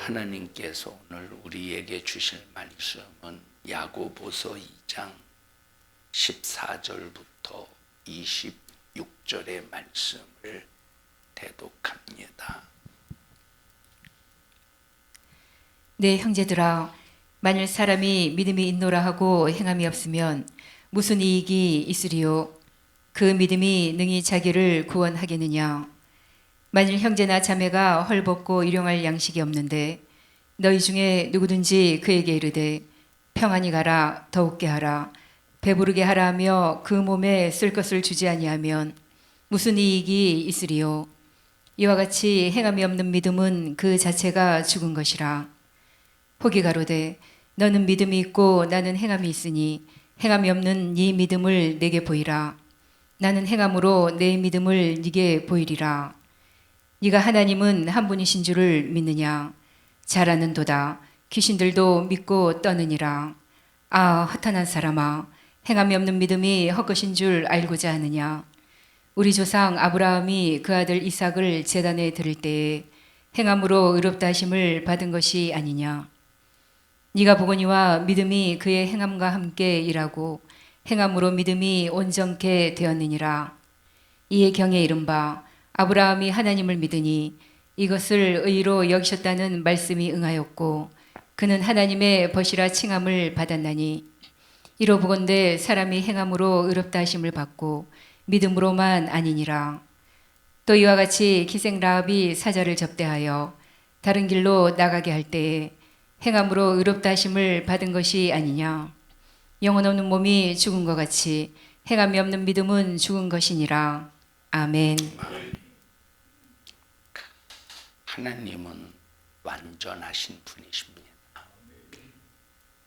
하나님께서 오늘 우리에게 주실 말씀은 야고보서 2장 14절부터 26절의 말씀을 대독합니다. 네, 형제들아, 만일 사람이 믿음이 있노라 하고 행함이 없으면 무슨 이익이 있으리요? 그 믿음이 능히 자기를 구원하겠느냐? 만일 형제나 자매가 헐벗고 일용할 양식이 없는데 너희 중에 누구든지 그에게 이르되 평안히 가라, 더욱게 하라, 배부르게 하라 하며 그 몸에 쓸 것을 주지 아니하면 무슨 이익이 있으리요? 이와 같이 행함이 없는 믿음은 그 자체가 죽은 것이라. 혹이 가로되 너는 믿음이 있고 나는 행함이 있으니 행함이 없는 네 믿음을 내게 보이라. 나는 행함으로 내 믿음을 네게 보이리라. 네가 하나님은 한 분이신 줄을 믿느냐? 잘 아는도다. 귀신들도 믿고 떠느니라. 아, 허탄한 사람아, 행함이 없는 믿음이 헛것인 줄 알고자 하느냐? 우리 조상 아브라함이 그 아들 이삭을 제단에 드릴 때에 행함으로 의롭다 하심을 받은 것이 아니냐? 네가 보거니와 믿음이 그의 행함과 함께 일하고 행함으로 믿음이 온전케 되었느니라. 이에 경에 이른바 아브라함이 하나님을 믿으니 이것을 의로 여기셨다는 말씀이 응하였고 그는 하나님의 벗이라 칭함을 받았나니 이로 보건대 사람이 행함으로 의롭다 하심을 받고 믿음으로만 아니니라. 또 이와 같이 기생 라합이 사자를 접대하여 다른 길로 나가게 할 때에 행함으로 의롭다 하심을 받은 것이 아니냐. 영혼 없는 몸이 죽은 것 같이 행함이 없는 믿음은 죽은 것이니라. 아멘. 하나님은 완전하신 분이십니다.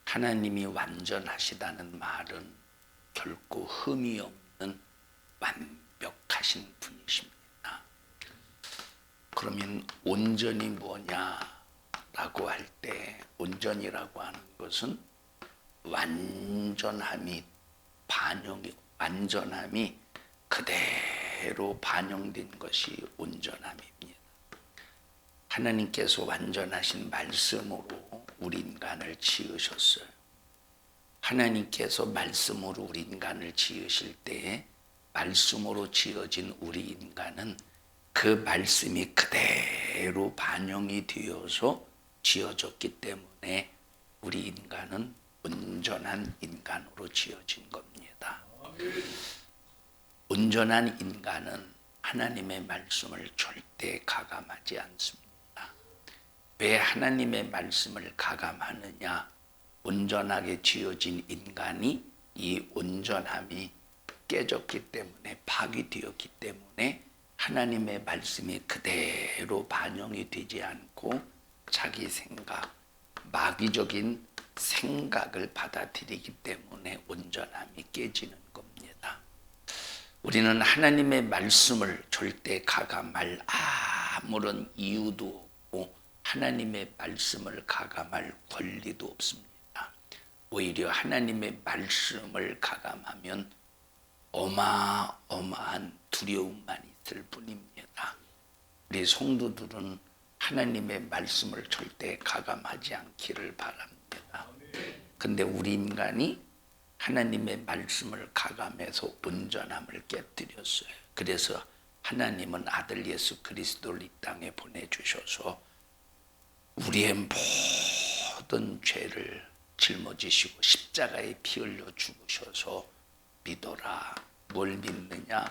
하나님이 완전하시다는 말은 결코 흠이 없는 완벽하신 분이십니다. 그러면 온전이 뭐냐라고 할 때 온전이라고 하는 것은 완전함이 그대로 반영된 것이 온전함입니다. 하나님께서 완전하신 말씀으로 우리 인간을 지으셨어요. 하나님께서 말씀으로 우리 인간을 지으실 때에 말씀으로 지어진 우리 인간은 그 말씀이 그대로 반영이 되어서 지어졌기 때문에 우리 인간은 온전한 인간으로 지어진 겁니다. 온전한 인간은 하나님의 말씀을 절대 가감하지 않습니다. 왜 하나님의 말씀을 가감하느냐? 온전하게 지어진 인간이 이 온전함이 깨졌기 때문에 파괴되었기 때문에 하나님의 말씀이 그대로 반영이 되지 않고 자기 생각, 마귀적인 생각을 받아들이기 때문에 온전함이 깨지는 겁니다. 우리는 하나님의 말씀을 절대 가감할 아무런 이유도 없고 하나님의 말씀을 가감할 권리도 없습니다. 오히려 하나님의 말씀을 가감하면 어마어마한 두려움만 있을 뿐입니다. 우리 성도들은 하나님의 말씀을 절대 가감하지 않기를 바랍니다. 근데 우리 인간이 하나님의 말씀을 가감해서 온전함을 깨뜨렸어요. 그래서 하나님은 아들 예수 그리스도를 이 땅에 보내주셔서 우리의 모든 죄를 짊어지시고 십자가에 피 흘려 죽으셔서 믿어라. 뭘 믿느냐?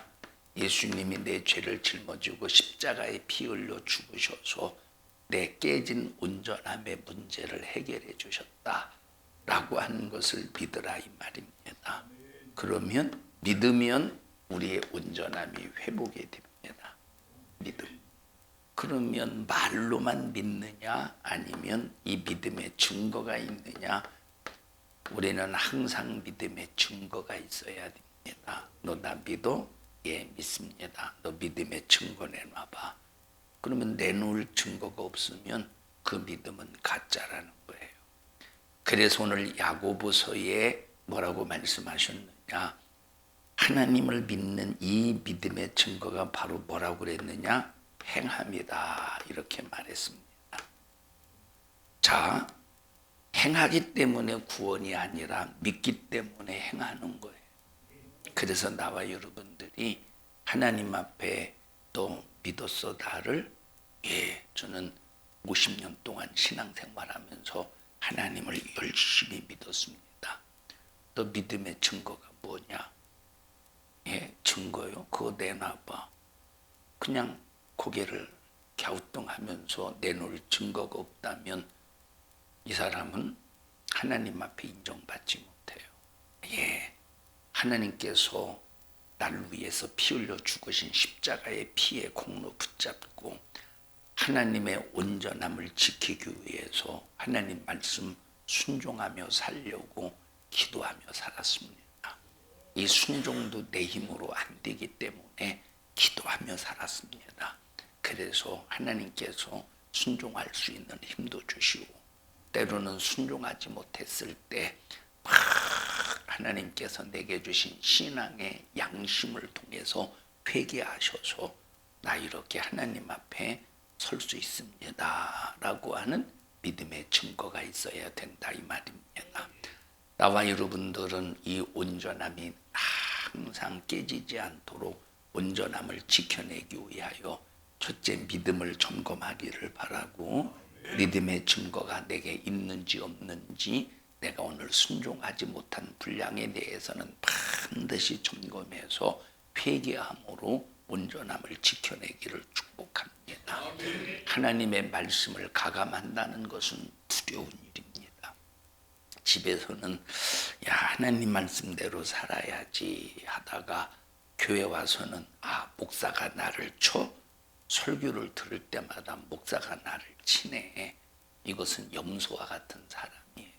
예수님이 내 죄를 짊어지고 십자가에 피 흘려 죽으셔서 내 깨진 온전함의 문제를 해결해 주셨다라고 하는 것을 믿으라 이 말입니다. 그러면 믿으면 우리의 온전함이 회복이 됩니다. 믿음. 그러면 말로만 믿느냐 아니면 이 믿음의 증거가 있느냐? 우리는 항상 믿음의 증거가 있어야 됩니다. 너 나 믿어? 예, 믿습니다. 너 믿음의 증거 내놔봐. 그러면 내놓을 증거가 없으면 그 믿음은 가짜라는 거예요. 그래서 오늘 야고보서에 뭐라고 말씀하셨느냐? 하나님을 믿는 이 믿음의 증거가 바로 뭐라고 그랬느냐? 행함이다 이렇게 말했습니다. 자, 행하기 때문에 구원이 아니라 믿기 때문에 행하는 거예요. 그래서 나와 여러분들이 하나님 앞에 또 믿었어 나를 저는 50년 동안 신앙생활하면서 하나님을 열심히 믿었습니다. 또 믿음의 증거가 뭐냐? 증거요? 그거 내놔봐. 그냥 고개를 갸우뚱하면서 내놓을 증거가 없다면 이 사람은 하나님 앞에 인정받지 못해요. 하나님께서 나를 위해서 피 흘려 죽으신 십자가의 피의 공로 붙잡고 하나님의 온전함을 지키기 위해서 하나님 말씀 순종하며 살려고 기도하며 살았습니다. 이 순종도 내 힘으로 안 되기 때문에 기도하며 살았습니다. 그래서 하나님께서 순종할 수 있는 힘도 주시고 때로는 순종하지 못했을 때 하나님께서 내게 주신 신앙의 양심을 통해서 회개하셔서 나 이렇게 하나님 앞에 설 수 있습니다 라고 하는 믿음의 증거가 있어야 된다 이 말입니다. 나와 여러분들은 이 온전함이 항상 깨지지 않도록 온전함을 지켜내기 위하여 첫째 믿음을 점검하기를 바라고 믿음의 증거가 내게 있는지 없는지 내가 오늘 순종하지 못한 분량에 대해서는 반드시 점검해서 회개함으로 온전함을 지켜내기를 축복합니다. 하나님의 말씀을 가감한다는 것은 두려운 일입니다. 집에서는 하나님 말씀대로 살아야지 하다가 교회 와서는 목사가 나를 쳐 설교를 들을 때마다 목사가 나를 치네. 이것은 염소와 같은 사람이에요.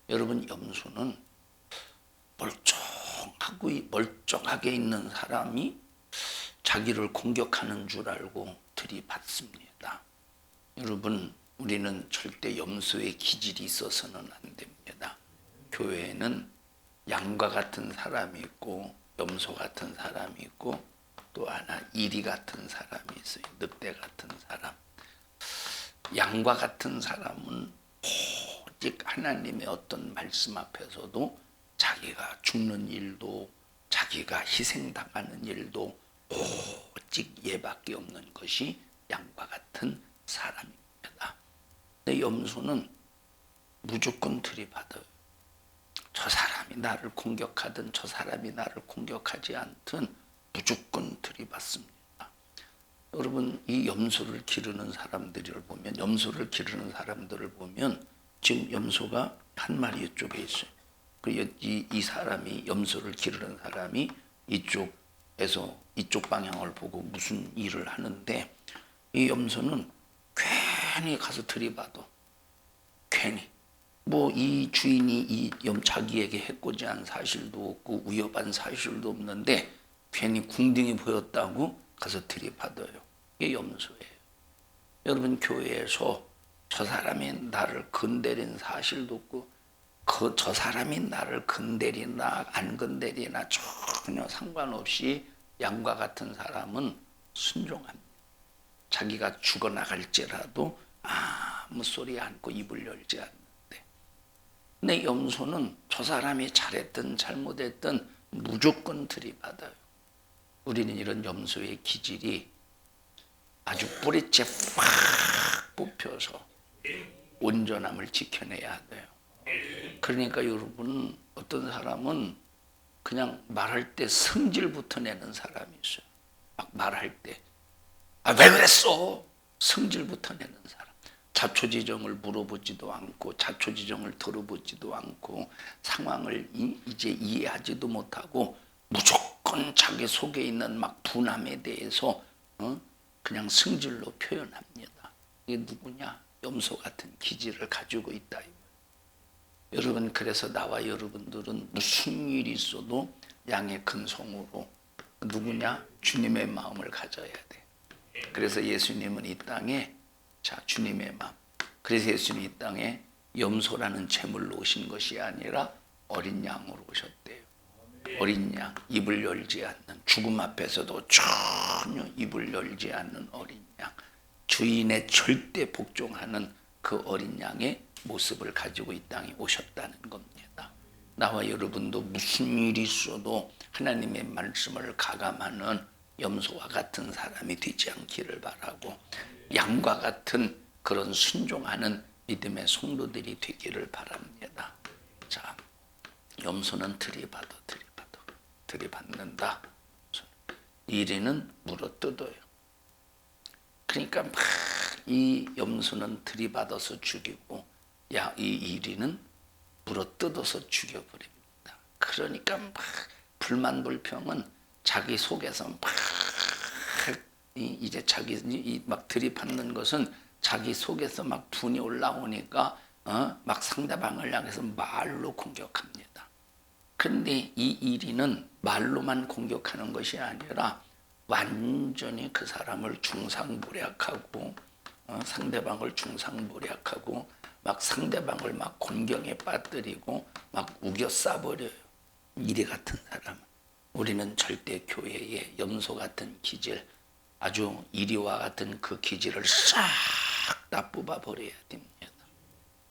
여러분 염소는 멀쩡하게 있는 사람이 자기를 공격하는 줄 알고 들이받습니다. 여러분 우리는 절대 염소의 기질이 있어서는 안 됩니다. 교회에는 양과 같은 사람이 있고 염소 같은 사람이 있고 또 하나 이리 같은 사람이 있어요. 늑대 같은 사람. 양과 같은 사람은 오직 하나님의 어떤 말씀 앞에서도 자기가 죽는 일도 자기가 희생당하는 일도 오직 얘밖에 없는 것이 양과 같은 사람입니다. 근데 염소는 무조건 들이받아요. 저 사람이 나를 공격하든 저 사람이 나를 공격하지 않든 무조건 들이받습니다. 여러분 이 염소를 기르는 사람들을 보면 지금 염소가 한 마리 이쪽에 있어요. 이 사람이 염소를 기르는 사람이 이쪽에서 이쪽 방향을 보고 무슨 일을 하는데 이 염소는 괜히 가서 들이받아. 괜히 이 주인이 자기에게 해코지한 사실도 없고 위협한 사실도 없는데 괜히 궁둥이 보였다고 가서 들이받아요. 이게 염소예요. 여러분 교회에서 저 사람이 나를 건드린 사실도 없고 저 사람이 나를 건드리나 안 건드리나 전혀 상관없이 양과 같은 사람은 순종합니다. 자기가 죽어나갈지라도 아무 소리 않고 입을 열지 않는데 근데 염소는 저 사람이 잘했든 잘못했든 무조건 들이받아요. 우리는 이런 염소의 기질이 아주 뿌리째 확 뽑혀서 온전함을 지켜내야 돼요. 그러니까 여러분 어떤 사람은 그냥 말할 때 성질부터 내는 사람이 있어요. 막 말할 때 왜 그랬어? 성질부터 내는 사람. 자초지종을 물어보지도 않고 자초지종을 들어보지도 않고 상황을 이제 이해하지도 못하고 무조건 자기 속에 있는 막 분함에 대해서 그냥 성질로 표현합니다. 이게 누구냐? 염소 같은 기질을 가지고 있다. 여러분 그래서 나와 여러분들은 무슨 일이 있어도 양의 큰 성으로 누구냐? 주님의 마음을 가져야 돼. 그래서 예수님은 이 땅에 주님의 마음. 그래서 예수님이 이 땅에 염소라는 제물로 오신 것이 아니라 어린 양으로 오셨대요. 어린 양, 입을 열지 않는, 죽음 앞에서도 전혀 입을 열지 않는 어린 양, 주인의 절대 복종하는 그 어린 양의 모습을 가지고 이 땅에 오셨다는 겁니다. 나와 여러분도 무슨 일이 있어도 하나님의 말씀을 가감하는 염소와 같은 사람이 되지 않기를 바라고, 양과 같은 그런 순종하는 믿음의 성도들이 되기를 바랍니다. 자, 염소는 들이받는다. 이리는 물어뜯어요. 그러니까 막 이 염소는 들이받아서 죽이고, 이 이리는 물어뜯어서 죽여버립니다. 그러니까 막 불만불평은 자기 속에서 막 이제 자기 막 들이받는 것은 자기 속에서 막 분이 올라오니까 막 상대방을 향해서 말로 공격합니다. 그런데 이 이리는 말로만 공격하는 것이 아니라 완전히 그 사람을 중상모략하고 상대방을 중상모략하고 막 상대방을 막 곤경에 빠뜨리고 막 우겨 싸버려요. 이리 같은 사람. 우리는 절대 교회에 염소 같은 기질, 아주 이리와 같은 그 기질을 싹 다 뽑아버려야 됩니다.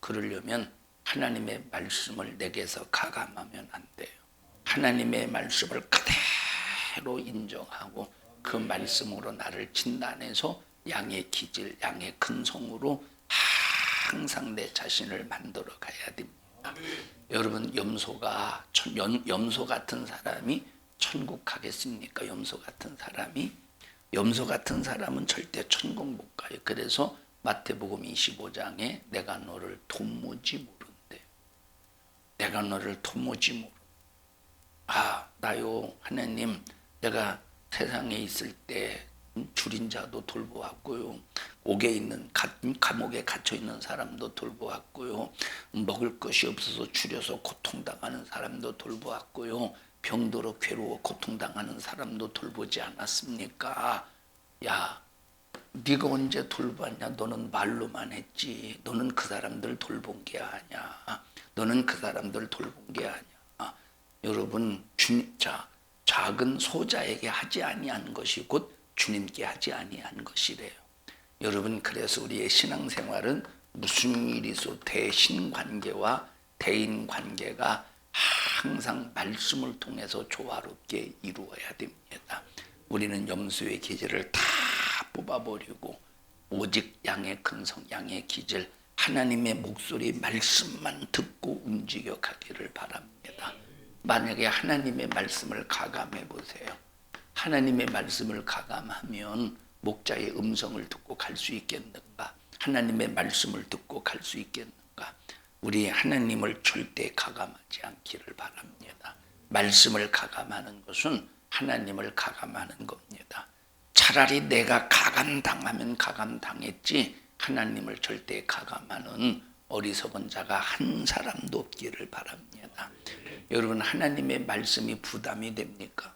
그러려면 하나님의 말씀을 내게서 가감하면 안 돼요. 하나님의 말씀을 그대로 인정하고 그 말씀으로 나를 진단해서 양의 기질, 양의 근성으로 항상 내 자신을 만들어 가야 됩니다. 여러분, 염소 같은 사람이 천국 가겠습니까? 염소 같은 사람은 절대 천국 못 가요. 그래서 마태복음 25장에 내가 너를 도무지 모른대요. 내가 너를 도무지 모른다. 나요 하나님, 내가 세상에 있을 때 줄인 자도 돌보았고요, 옥에 있는 감옥에 갇혀 있는 사람도 돌보았고요, 먹을 것이 없어서 줄여서 고통당하는 사람도 돌보았고요, 병들어 괴로워 고통당하는 사람도 돌보지 않았습니까? 야, 네가 언제 돌봤냐? 너는 말로만 했지. 너는 그 사람들 돌본 게 아니야. 여러분, 작은 소자에게 하지 아니한 것이 곧 주님께 하지 아니한 것이래요. 여러분, 그래서 우리의 신앙생활은 무슨 일이 있어도 대신관계와 대인관계가 항상 말씀을 통해서 조화롭게 이루어야 됩니다. 우리는 염소의 기질을 다 뽑아버리고 오직 양의 근성, 양의 기질, 하나님의 목소리, 말씀만 듣고 움직여 가기를 바랍니다. 만약에 하나님의 말씀을 가감해 보세요. 하나님의 말씀을 가감하면 목자의 음성을 듣고 갈 수 있겠는가? 하나님의 말씀을 듣고 갈 수 있겠는가? 우리 하나님을 절대 가감하지 않기를 바랍니다. 말씀을 가감하는 것은 하나님을 가감하는 겁니다. 차라리 내가 가감당하면 가감당했지 하나님을 절대 가감하는 어리석은 자가 한 사람도 없기를 바랍니다. 여러분, 하나님의 말씀이 부담이 됩니까?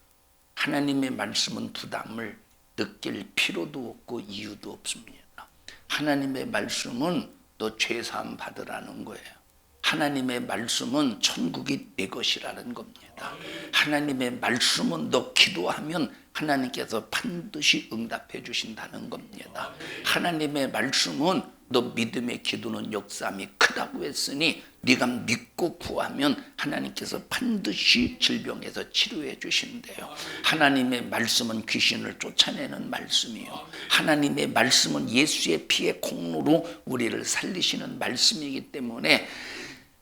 하나님의 말씀은 부담을 느낄 필요도 없고 이유도 없습니다. 하나님의 말씀은 너 죄사함 받으라는 거예요. 하나님의 말씀은 천국이 내 것이라는 겁니다. 하나님의 말씀은 너 기도하면 하나님께서 반드시 응답해 주신다는 겁니다. 하나님의 말씀은 너 믿음의 기도는 역사함이 크다고 했으니 네가 믿고 구하면 하나님께서 반드시 질병에서 치료해 주신대요. 하나님의 말씀은 귀신을 쫓아내는 말씀이요, 하나님의 말씀은 예수의 피의 공로로 우리를 살리시는 말씀이기 때문에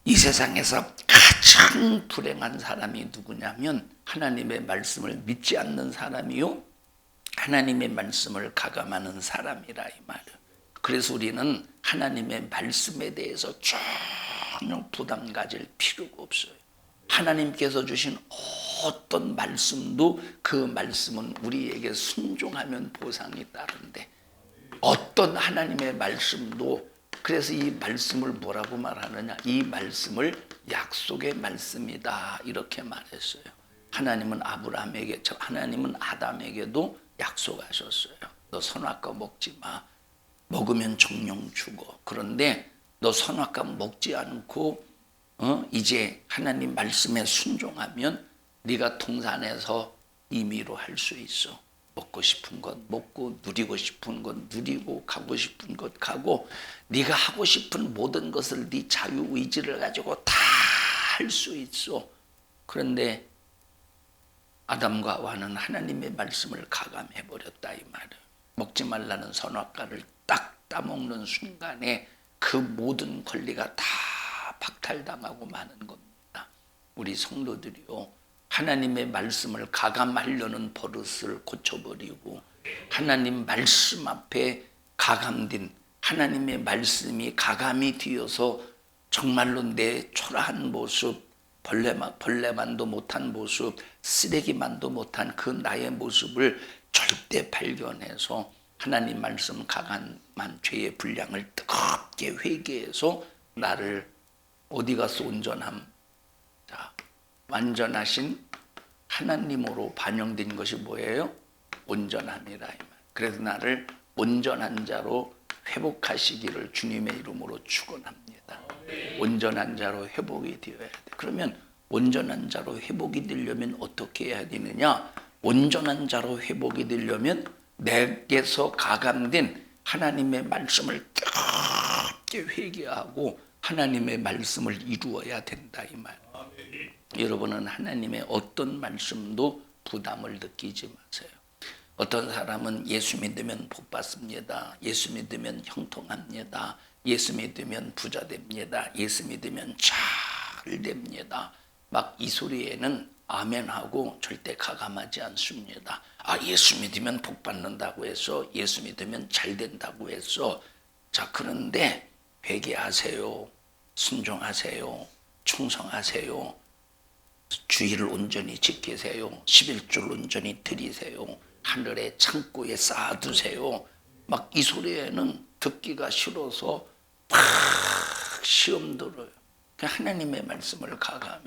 이 세상에서 가장 불행한 사람이 누구냐면 하나님의 말씀을 믿지 않는 사람이요, 하나님의 말씀을 가감하는 사람이라 이 말이에요. 그래서 우리는 하나님의 말씀에 대해서 전혀 부담 가질 필요가 없어요. 하나님께서 주신 어떤 말씀도 그 말씀은 우리에게 순종하면 보상이 따른데, 어떤 하나님의 말씀도, 그래서 이 말씀을 뭐라고 말하느냐, 이 말씀을 약속의 말씀이다 이렇게 말했어요. 하나님은 아담에게도 약속하셨어요. 너 선악과 먹지 마. 먹으면 정령 죽어. 그런데 너 선악과 먹지 않고 이제 하나님 말씀에 순종하면 네가 동산에서 임의로 할 수 있어. 먹고 싶은 것 먹고, 누리고 싶은 것 누리고, 가고 싶은 것 가고, 네가 하고 싶은 모든 것을 네 자유의지를 가지고 다 할 수 있어. 그런데 아담과 하와는 하나님의 말씀을 가감해버렸다 이 말이에요. 먹지 말라는 선악과를 딱 따먹는 순간에 그 모든 권리가 다 박탈당하고 마는 겁니다. 우리 성도들이요, 하나님의 말씀을 가감하려는 버릇을 고쳐버리고, 하나님 말씀 앞에 가감된, 하나님의 말씀이 가감이 되어서 정말로 내 초라한 모습, 벌레만도 못한 모습, 쓰레기만도 못한 그 나의 모습을 절대 발견해서 하나님 말씀 가감한 죄의 분량을 뜨겁게 회개해서 나를 어디 가서 온전함, 자, 완전하신 하나님으로 반영된 것이 뭐예요? 온전함이라 이 말. 그래서 나를 온전한 자로 회복하시기를 주님의 이름으로 축원합니다. 온전한 자로 회복이 되어야 돼. 그러면 온전한 자로 회복이 되려면 어떻게 해야 되느냐? 온전한 자로 회복이 되려면 내게서 가감된 하나님의 말씀을 뜨겁게 회개하고 하나님의 말씀을 이루어야 된다 이 말. 여러분은 하나님의 어떤 말씀도 부담을 느끼지 마세요. 어떤 사람은 예수 믿으면 복 받습니다. 예수 믿으면 형통합니다. 예수 믿으면 부자 됩니다. 예수 믿으면 잘 됩니다. 막 이 소리에는 아멘하고 절대 가감하지 않습니다. 아, 예수 믿으면 복 받는다고 해서, 예수 믿으면 잘 된다고 해서, 자, 그런데 회개하세요. 순종하세요. 충성하세요. 주의를 온전히 지키세요. 11조를 온전히 드리세요. 하늘의 창고에 쌓아두세요. 막 이 소리에는 듣기가 싫어서 막 시험 들어요. 하나님의 말씀을 가감해.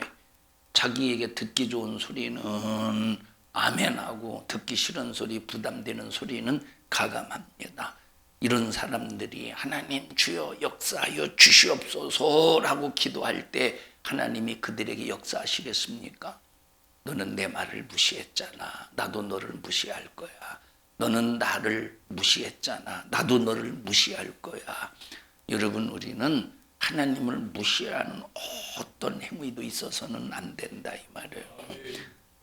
자기에게 듣기 좋은 소리는 아멘하고, 듣기 싫은 소리, 부담되는 소리는 가감합니다. 이런 사람들이 하나님 주여 역사하여 주시옵소서라고 기도할 때 하나님이 그들에게 역사하시겠습니까? 너는 내 말을 무시했잖아. 나도 너를 무시할 거야. 너는 나를 무시했잖아. 나도 너를 무시할 거야. 여러분, 우리는 하나님을 무시하는 어떤 행위도 있어서는 안 된다 이 말이에요.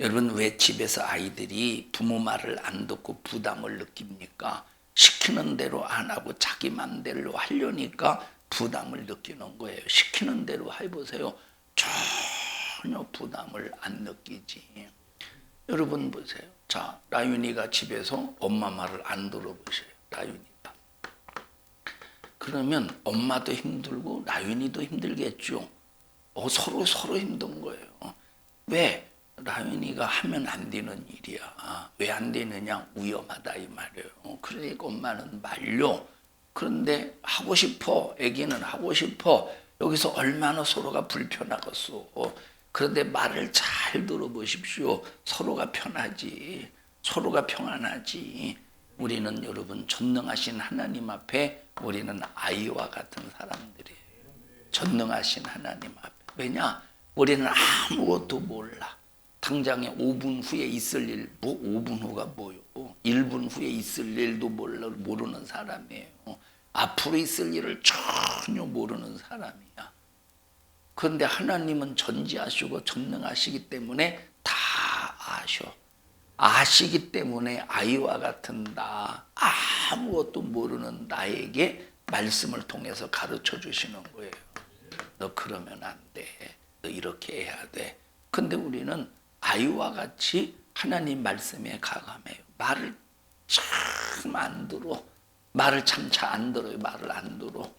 여러분, 왜 집에서 아이들이 부모 말을 안 듣고 부담을 느낍니까? 시키는 대로 안 하고 자기 맘대로 하려니까 부담을 느끼는 거예요. 시키는 대로 해보세요. 전혀 부담을 안 느끼지. 여러분 보세요. 자, 라윤이가 집에서 엄마 말을 안 들어보세요. 라윤이가. 그러면 엄마도 힘들고 라윤이도 힘들겠죠. 서로 힘든 거예요. 왜? 라윤이가 하면 안 되는 일이야. 왜 안 되느냐? 위험하다 이 말이에요. 그러니까 엄마는 말려. 그런데 하고 싶어. 애기는 하고 싶어. 여기서 얼마나 서로가 불편하겠어. 그런데 말을 잘 들어보십시오. 서로가 편하지. 서로가 평안하지. 우리는 여러분 전능하신 하나님 앞에 우리는 아이와 같은 사람들이에요. 전능하신 하나님 앞에. 왜냐? 우리는 아무것도 몰라. 당장에 5분 후에 있을 일, 5분 후가 뭐요? 1분 후에 있을 일도 모르는 사람이에요. 앞으로 있을 일을 전혀 모르는 사람이야. 그런데 하나님은 전지하시고 전능하시기 때문에 다 아셔. 아시기 때문에 아이와 같은 나, 아무것도 모르는 나에게 말씀을 통해서 가르쳐 주시는 거예요. 너 그러면 안 돼. 너 이렇게 해야 돼. 근데 우리는 아이와 같이 하나님 말씀에 가감해요. 말을 참 안 들어. 말을 참 잘 안 들어요. 말을 안 들어.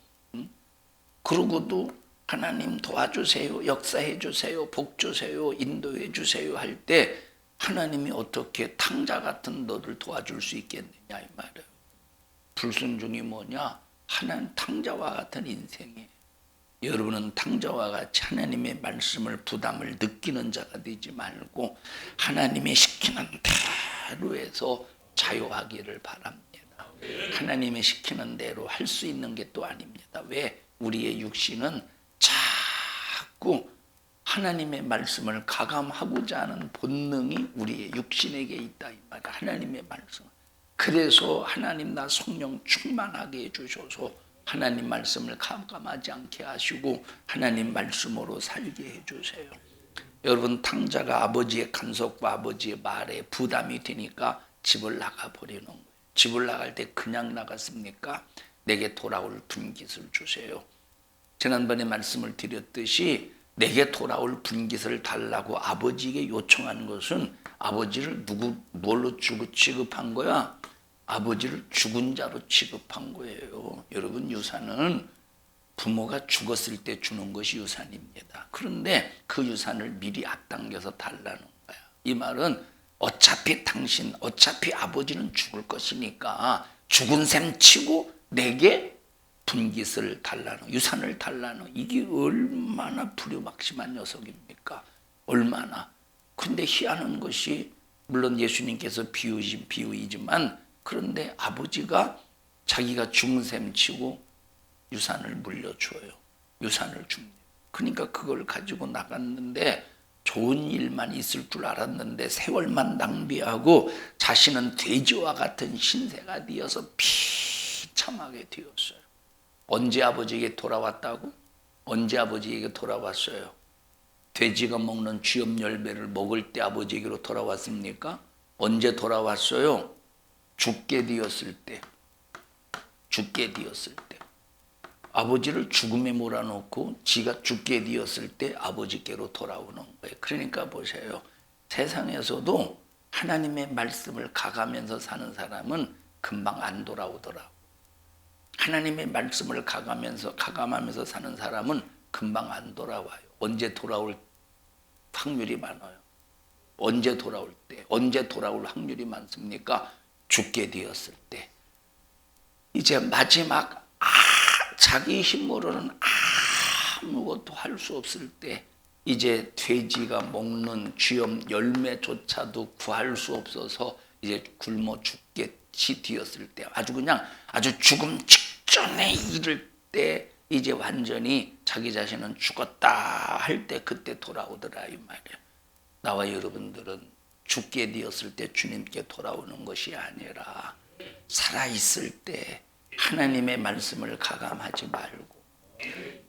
그러고도 하나님 도와주세요. 역사해 주세요. 복 주세요. 인도해 주세요 할 때 하나님이 어떻게 탕자 같은 너를 도와줄 수 있겠느냐 이 말이에요. 불순종이 뭐냐? 하나님 탕자와 같은 인생이에요. 여러분은 탕자와 같이 하나님의 말씀을 부담을 느끼는 자가 되지 말고 하나님의 시키는 대로 해서 자유하기를 바랍니다. 하나님의 시키는 대로 할 수 있는 게 또 아닙니다. 왜? 우리의 육신은 자꾸 하나님의 말씀을 가감하고자 하는 본능이 우리의 육신에게 있다 이 말이야. 하나님의 말씀. 그래서 하나님 나 성령 충만하게 해주셔서 하나님 말씀을 가감하지 않게 하시고 하나님 말씀으로 살게 해주세요. 여러분, 탕자가 아버지의 간섭과 아버지의 말에 부담이 되니까 집을 나가버리는 거예요. 집을 나갈 때 그냥 나갔습니까? 내게 돌아올 분깃을 주세요. 지난번에 말씀을 드렸듯이 내게 돌아올 분깃을 달라고 아버지에게 요청한 것은 아버지를 뭘로 취급한 거야? 아버지를 죽은 자로 취급한 거예요. 여러분, 유산은 부모가 죽었을 때 주는 것이 유산입니다. 그런데 그 유산을 미리 앞당겨서 달라는 거야. 이 말은 어차피 아버지는 죽을 것이니까 죽은 셈 치고 내게 분깃을 달라는, 유산을 달라는, 이게 얼마나 불효막심한 녀석입니까? 얼마나. 근데 희한한 것이, 물론 예수님께서 비유이지만 그런데 아버지가 자기가 죽은 셈 치고 유산을 물려줘요. 유산을 줍니다. 그러니까 그걸 가지고 나갔는데 좋은 일만 있을 줄 알았는데 세월만 낭비하고 자신은 돼지와 같은 신세가 되어서 비참하게 되었어요. 언제 아버지에게 돌아왔다고? 언제 아버지에게 돌아왔어요? 돼지가 먹는 쥐염 열매를 먹을 때 아버지에게로 돌아왔습니까? 언제 돌아왔어요? 죽게 되었을 때. 아버지를 죽음에 몰아넣고 지가 죽게 되었을 때 아버지께로 돌아오는 거예요. 그러니까 보세요. 세상에서도 하나님의 말씀을 가가면서 사는 사람은 금방 안 돌아오더라고. 하나님의 말씀을 가감하면서 사는 사람은 금방 안 돌아와요. 언제 돌아올 확률이 많아요. 언제 돌아올 확률이 많습니까? 죽게 되었을 때. 이제 마지막 자기 힘으로는 아무것도 할 수 없을 때, 이제 돼지가 먹는 쥐염 열매조차도 구할 수 없어서 이제 굶어 죽겠이 되었을 때, 아주 죽음 직전에 이를 때, 이제 완전히 자기 자신은 죽었다 할 때 그때 돌아오더라 이 말이에요. 나와 여러분들은 죽게 되었을 때 주님께 돌아오는 것이 아니라 살아있을 때 하나님의 말씀을 가감하지 말고,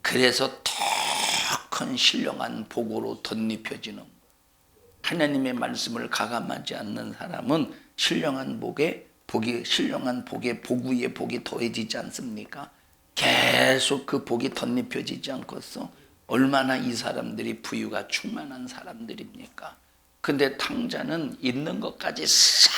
그래서 더 큰 신령한 복으로 덧입혀지는 거예요. 하나님의 말씀을 가감하지 않는 사람은 신령한 복에 복 위에 복이 더해지지 않습니까? 계속 그 복이 덧입혀지지 않겠어? 얼마나 이 사람들이 부유가 충만한 사람들입니까? 근데 탕자는 있는 것까지 싹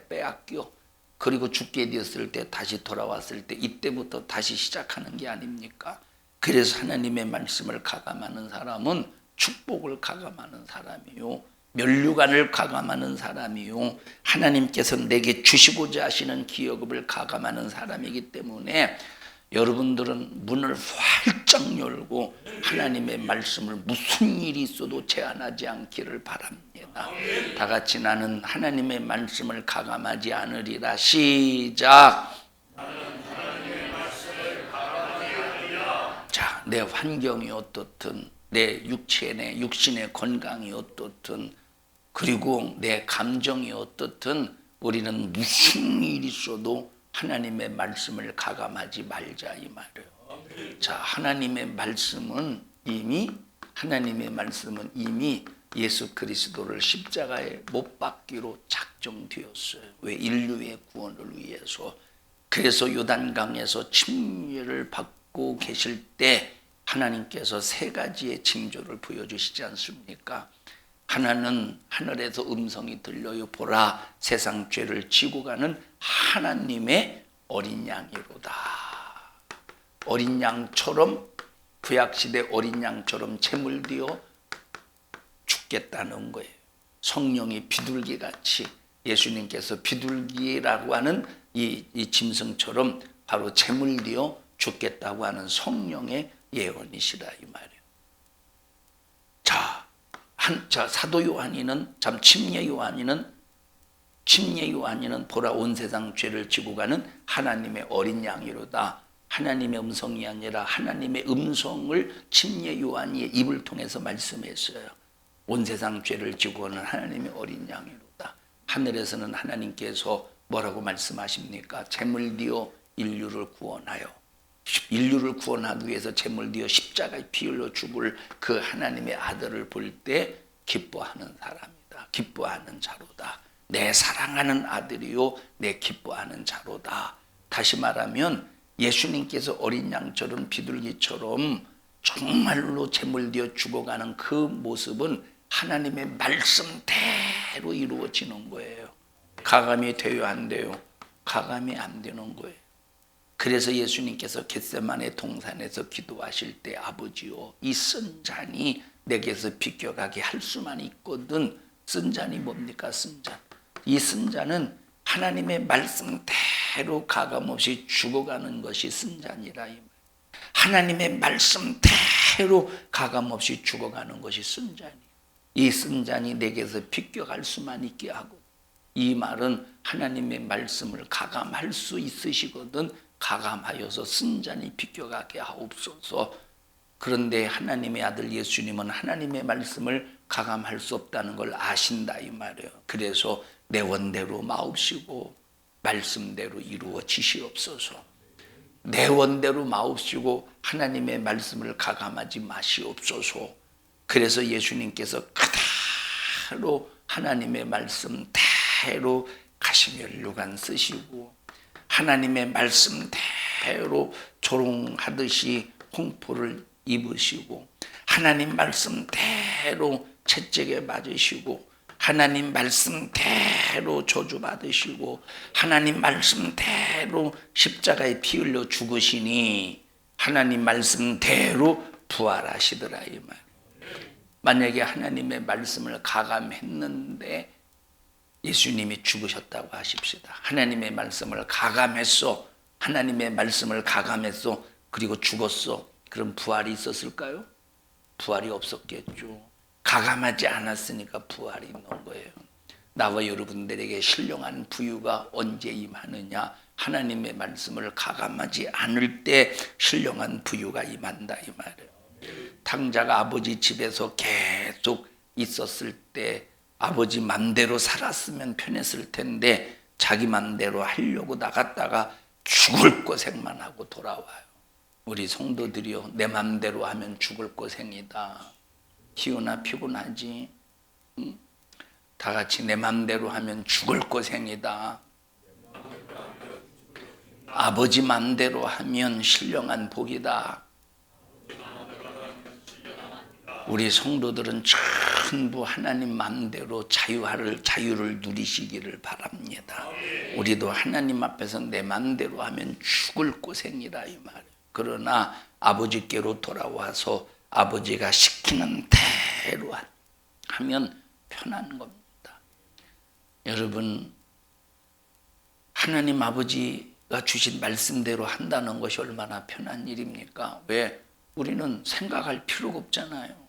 빼앗겨. 그리고 죽게 되었을 때, 다시 돌아왔을 때, 이때부터 다시 시작하는 게 아닙니까? 그래서 하나님의 말씀을 가감하는 사람은 축복을 가감하는 사람이요, 면류관을 가감하는 사람이요, 하나님께서 내게 주시고자 하시는 기업을 가감하는 사람이기 때문에 여러분들은 문을 활짝 열고 하나님의 말씀을 무슨 일이 있어도 제한하지 않기를 바랍니다. 다 같이 나는 하나님의 말씀을 가감하지 않으리라. 시작. 자, 내 환경이 어떻든, 내 육신의 건강이 어떻든, 그리고 내 감정이 어떻든, 우리는 무슨 일이 있어도 하나님의 말씀을 가감하지 말자 이 말이에요. 자, 하나님의 말씀은 이미 예수 그리스도를 십자가에 못 박기로 작정되었어요. 왜? 인류의 구원을 위해서. 그래서 요단강에서 침례를 받고 계실 때 하나님께서 세 가지의 징조를 보여주시지 않습니까? 하나는 하늘에서 음성이 들려요. 보라, 세상 죄를 지고 가는 하나님의 어린 양이로다. 어린 양처럼, 구약시대 어린 양처럼 제물되어 죽겠다는 거예요. 성령이 비둘기같이, 예수님께서 비둘기라고 하는 이 짐승처럼 바로 제물되어 죽겠다고 하는 성령의 예언이시라 이 말이에요. 자, 사도 요한이는, 침례 요한이는 보라 온 세상 죄를 지고 가는 하나님의 어린 양이로다. 하나님의 음성이 아니라 하나님의 음성을 침례 요한이 입을 통해서 말씀했어요. 온 세상 죄를 지고 오는 하나님의 어린 양이로다. 하늘에서는 하나님께서 뭐라고 말씀하십니까? 재물되어 인류를 구원하여, 인류를 구원하기 위해서 재물되어 십자가에 피 흘려 죽을 그 하나님의 아들을 볼 때 기뻐하는 사람이다. 기뻐하는 자로다. 내 사랑하는 아들이요 내 기뻐하는 자로다. 다시 말하면 예수님께서 어린 양처럼 비둘기처럼 정말로 재물되어 죽어가는 그 모습은 하나님의 말씀대로 이루어지는 거예요. 가감이 돼요, 안 돼요? 가감이 안 되는 거예요. 그래서 예수님께서 겟세마네 동산에서 기도하실 때 아버지요, 이 쓴 잔이 내게서 비껴가게 할 수만 있거든. 쓴 잔이 뭡니까? 쓴 잔. 이 쓴 잔은 하나님의 말씀대로 가감없이 죽어가는 것이 쓴 잔이라. 하나님의 말씀대로 가감없이 죽어가는 것이 쓴 잔이. 이 쓴 잔이 내게서 비껴갈 수만 있게 하고, 이 말은 하나님의 말씀을 가감할 수 있으시거든. 가감하여서 쓴 잔이 비껴가게 하옵소서. 그런데 하나님의 아들 예수님은 하나님의 말씀을 가감할 수 없다는 걸 아신다 이 말이에요. 그래서 내 원대로 마옵시고 말씀대로 이루어지시옵소서. 내 원대로 마옵시고 하나님의 말씀을 가감하지 마시옵소서. 그래서 예수님께서 그대로 하나님의 말씀대로 가시면류관 쓰시고, 하나님의 말씀대로 조롱하듯이 홍포를 입으시고, 하나님 말씀대로 채찍에 맞으시고, 하나님 말씀대로 저주받으시고, 하나님 말씀대로 십자가에 피 흘려 죽으시니 하나님 말씀대로 부활하시더라 이 말. 만약에 하나님의 말씀을 가감했는데 예수님이 죽으셨다고 하십시다. 하나님의 말씀을 가감했어. 하나님의 말씀을 가감했어. 그리고 죽었어. 그럼 부활이 있었을까요? 부활이 없었겠죠. 가감하지 않았으니까 부활이 있는 거예요. 나와 여러분들에게 신령한 부유가 언제 임하느냐? 하나님의 말씀을 가감하지 않을 때 신령한 부유가 임한다 이 말이에요. 탕자가 아버지 집에서 계속 있었을 때 아버지 맘대로 살았으면 편했을 텐데 자기 맘대로 하려고 나갔다가 죽을 고생만 하고 돌아와요. 우리 성도들이요, 내 맘대로 하면 죽을 고생이다. 희우나 피곤하지? 응? 다 같이 내 맘대로 하면 죽을 고생이다. 아버지 맘대로 하면 신령한 복이다. 우리 성도들은 전부 하나님 마음대로 자유를 누리시기를 바랍니다. 우리도 하나님 앞에서 내 마음대로 하면 죽을 고생이라 이 말. 그러나 아버지께로 돌아와서 아버지가 시키는 대로 하면 편한 겁니다. 여러분, 하나님 아버지가 주신 말씀대로 한다는 것이 얼마나 편한 일입니까? 왜? 우리는 생각할 필요가 없잖아요.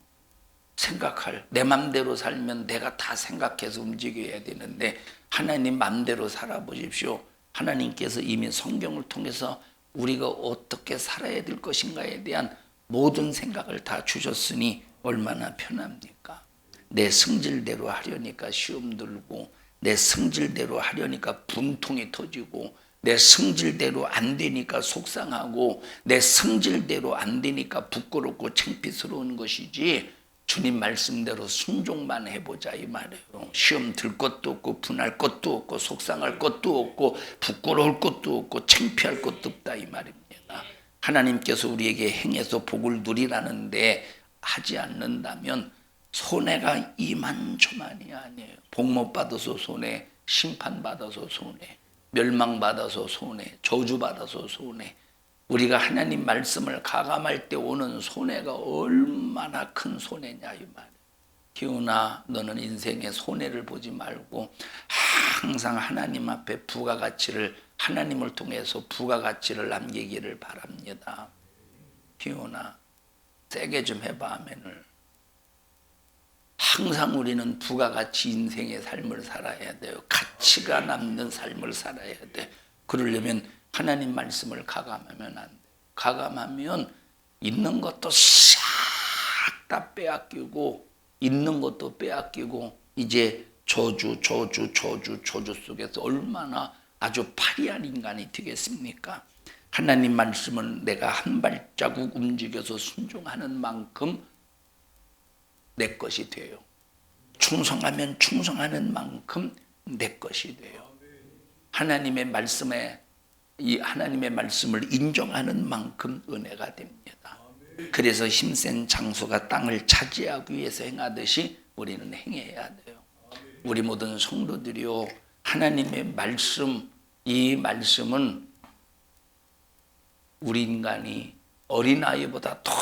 내 맘대로 살면 내가 다 생각해서 움직여야 되는데 하나님 맘대로 살아보십시오. 하나님께서 이미 성경을 통해서 우리가 어떻게 살아야 될 것인가에 대한 모든 생각을 다 주셨으니 얼마나 편합니까? 내 성질대로 하려니까 시험 들고, 내 성질대로 하려니까 분통이 터지고, 내 성질대로 안 되니까 속상하고, 내 성질대로 안 되니까 부끄럽고 창피스러운 것이지, 주님 말씀대로 순종만 해보자 이 말이에요. 시험 들 것도 없고 분할 것도 없고 속상할 것도 없고 부끄러울 것도 없고 창피할 것도 없다 이 말입니다. 하나님께서 우리에게 행해서 복을 누리라는데 하지 않는다면 손해가 이만저만이 아니에요. 복 못 받아서 손해, 심판받아서 손해, 멸망받아서 손해, 저주받아서 손해. 우리가 하나님 말씀을 가감할 때 오는 손해가 얼마나 큰 손해냐 이 말이에요. 기훈아, 너는 인생에 손해를 보지 말고 항상 하나님 앞에 부가가치를, 하나님을 통해서 부가가치를 남기기를 바랍니다. 기훈아, 세게 좀 해봐 아멘을. 항상 우리는 부가가치 인생의 삶을 살아야 돼요. 가치가 남는 삶을 살아야 돼. 그러려면 하나님 말씀을 가감하면 안 돼. 가감하면 있는 것도 싹 다 빼앗기고 있는 것도 빼앗기고 이제 저주 속에서 얼마나 아주 파리한 인간이 되겠습니까? 하나님 말씀은 내가 한 발자국 움직여서 순종하는 만큼 내 것이 돼요. 충성하면 충성하는 만큼 내 것이 돼요. 하나님의 말씀을 인정하는 만큼 은혜가 됩니다. 그래서 힘센 장수가 땅을 차지하기 위해서 행하듯이 우리는 행해야 돼요. 우리 모든 성도들이요, 하나님의 말씀, 이 말씀은 우리 인간이 어린아이보다 더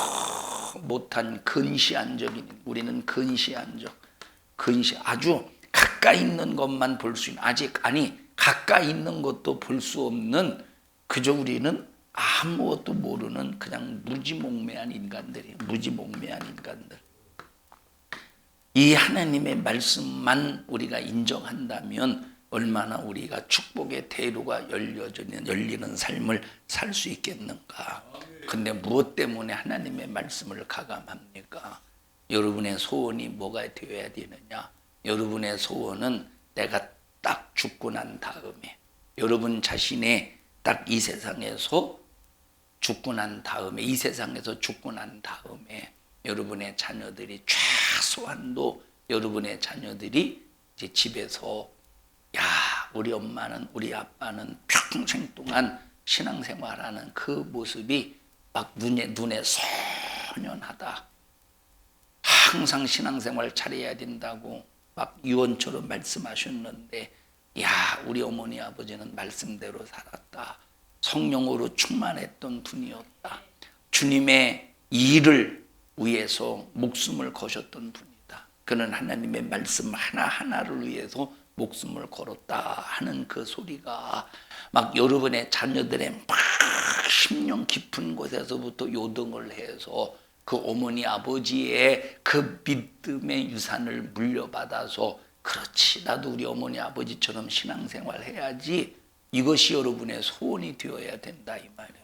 못한 근시안적인, 우리는 아주 가까이 있는 것만 볼 수 있는, 가까이 있는 것도 볼 수 없는, 그저 우리는 아무것도 모르는 그냥 무지몽매한 인간들. 이 하나님의 말씀만 우리가 인정한다면 얼마나 우리가 축복의 대로가 열리는 삶을 살 수 있겠는가. 근데 무엇 때문에 하나님의 말씀을 가감합니까? 여러분의 소원이 뭐가 되어야 되느냐? 여러분의 소원은 내가 딱 죽고 난 다음에, 여러분 자신의 딱 이 세상에서 죽고 난 다음에 여러분의 자녀들이 최소한도 여러분의 자녀들이 이제 집에서 우리 엄마는, 우리 아빠는 평생 동안 신앙생활하는 그 모습이 막 눈에 선연하다. 항상 신앙생활 잘해야 된다고 막 유언처럼 말씀하셨는데, 우리 어머니 아버지는 말씀대로 살았다. 성령으로 충만했던 분이었다. 주님의 일을 위해서 목숨을 거셨던 분이다. 그는 하나님의 말씀 하나하나를 위해서 목숨을 걸었다 하는 그 소리가 막 여러분의 자녀들의 막 심령 깊은 곳에서부터 요동을 해서 그 어머니 아버지의 그 믿음의 유산을 물려받아서, 그렇지, 나도 우리 어머니 아버지처럼 신앙생활 해야지, 이것이 여러분의 소원이 되어야 된다, 이 말이에요.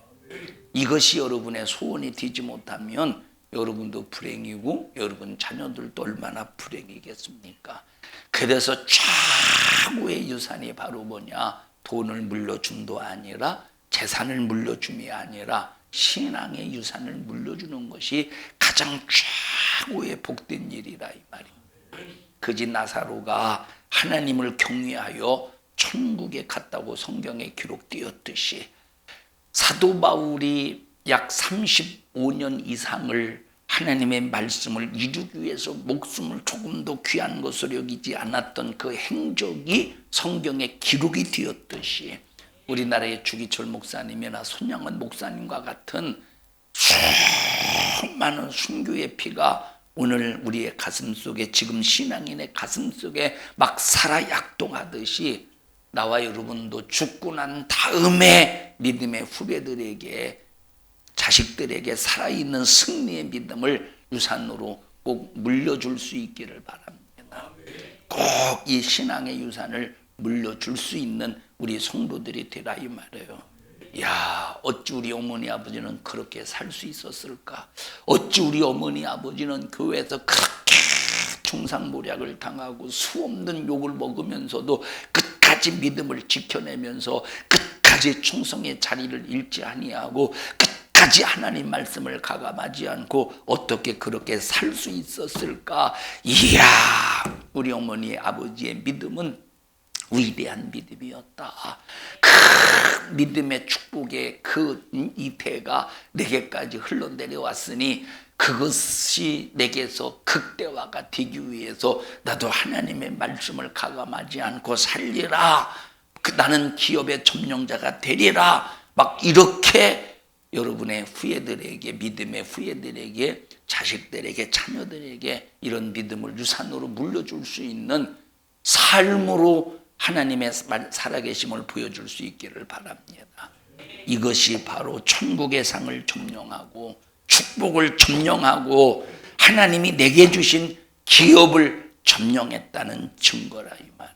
이것이 여러분의 소원이 되지 못하면 여러분도 불행이고 여러분 자녀들도 얼마나 불행이겠습니까? 그래서 최고의 유산이 바로 뭐냐? 돈을 물려줌도 아니라, 재산을 물려줌이 아니라 신앙의 유산을 물려주는 것이 가장 최고의 복된 일이라, 이 말입니다. 그지 나사로가 하나님을 경외하여 천국에 갔다고 성경에 기록되었듯이, 사도 바울이 약 35년 이상을 하나님의 말씀을 이루기 위해서 목숨을 조금도 귀한 것으로 여기지 않았던 그 행적이 성경에 기록이 되었듯이, 우리나라의 주기철 목사님이나 손양원 목사님과 같은 수많은 순교의 피가 오늘 우리의 가슴 속에, 지금 신앙인의 가슴 속에 막 살아 약동하듯이, 나와 여러분도 죽고 난 다음에 믿음의 후배들에게, 자식들에게 살아있는 승리의 믿음을 유산으로 꼭 물려줄 수 있기를 바랍니다. 꼭 이 신앙의 유산을 물려줄 수 있는 우리 성도들이 되라, 이 말이에요. 어찌 우리 어머니 아버지는 그렇게 살 수 있었을까? 어찌 우리 어머니 아버지는 교회에서 그렇게 중상모략을 당하고 수없는 욕을 먹으면서도 끝까지 믿음을 지켜내면서 끝까지 충성의 자리를 잃지 아니하고 끝까지 하나님 말씀을 가감하지 않고 어떻게 그렇게 살 수 있었을까? 우리 어머니 아버지의 믿음은 위대한 믿음이었다. 그 믿음의 축복의 그 이태가 내게까지 흘러내려왔으니, 그것이 내게서 극대화가 되기 위해서 나도 하나님의 말씀을 가감하지 않고 살리라, 나는 기업의 점령자가 되리라, 막 이렇게 여러분의 후예들에게, 믿음의 후예들에게, 자식들에게, 자녀들에게 이런 믿음을 유산으로 물려줄 수 있는 삶으로 하나님의 살아계심을 보여줄 수 있기를 바랍니다. 이것이 바로 천국의 상을 점령하고 축복을 점령하고 하나님이 내게 주신 기업을 점령했다는 증거라, 이 말.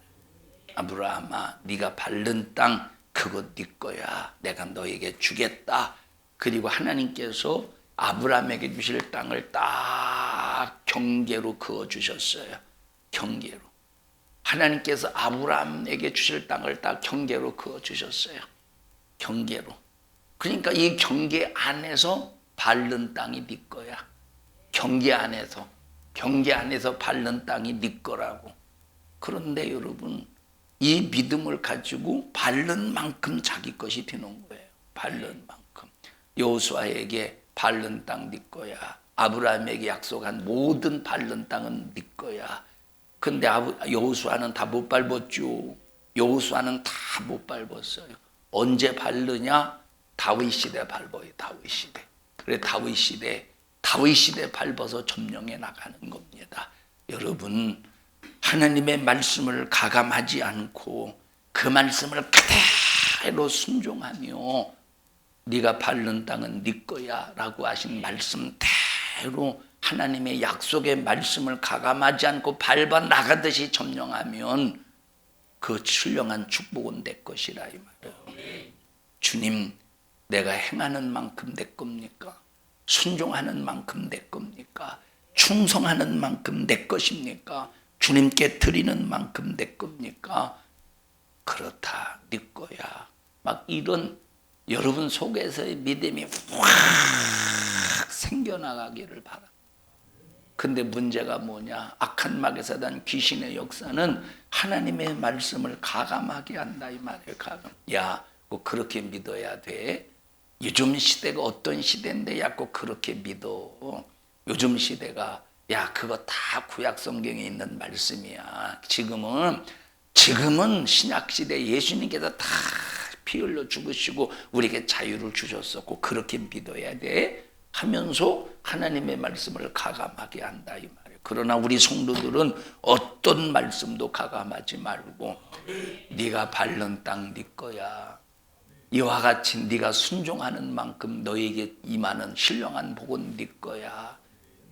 아브라함아, 네가 밟는 땅 그것 네 거야. 내가 너에게 주겠다. 그리고 하나님께서 아브라함에게 주실 땅을 딱 경계로 그어 주셨어요. 경계로. 하나님께서 아브라함에게 주실 땅을 딱 경계로 그어 주셨어요. 경계로. 그러니까 이 경계 안에서 밟는 땅이 네 거야. 경계 안에서 밟는 땅이 네 거라고. 그런데 여러분, 이 믿음을 가지고 밟는 만큼 자기 것이 되는 거예요. 밟는 만큼. 여호수아에게 밟는 땅 네 거야. 아브라함에게 약속한 모든 밟는 땅은 네 거야. 근데 여호수아는 다 못 밟았죠. 여호수아는 다 못 밟았어요. 언제 밟느냐? 다윗 시대 밟아요. 다윗 시대. 그래 다윗 시대 밟아서 점령해 나가는 겁니다. 여러분, 하나님의 말씀을 가감하지 않고 그 말씀을 그대로 순종하며 네가 밟는 땅은 네 거야 라고 하신 말씀대로 하나님의 약속의 말씀을 가감하지 않고 밟아 나가듯이 점령하면 그 신령한 축복은 내 것이라 이 말이에요. 주님, 내가 행하는 만큼 내 겁니까? 순종하는 만큼 내 겁니까? 충성하는 만큼 내 것입니까? 주님께 드리는 만큼 내 겁니까? 그렇다, 네 거야. 막 이런 여러분 속에서의 믿음이 확 생겨나가기를 바랍니다. 근데 문제가 뭐냐? 악한 마귀 사단 귀신의 역사는 하나님의 말씀을 가감하게 한다 이 말이에요. 가감. 야, 꼭 그렇게 믿어야 돼. 요즘 시대가 어떤 시대인데 야, 꼭 그렇게 믿어. 요즘 시대가 야, 그거 다 구약 성경에 있는 말씀이야. 지금은 신약 시대 예수님께서 다 피 흘려 죽으시고 우리에게 자유를 주셨었고 그렇게 믿어야 돼 하면서 하나님의 말씀을 가감하게 한다 이 말이에요. 그러나 우리 성도들은 어떤 말씀도 가감하지 말고 네가 밟는 땅 네 거야. 이와 같이 네가 순종하는 만큼 너에게 임하는 신령한 복은 네 거야.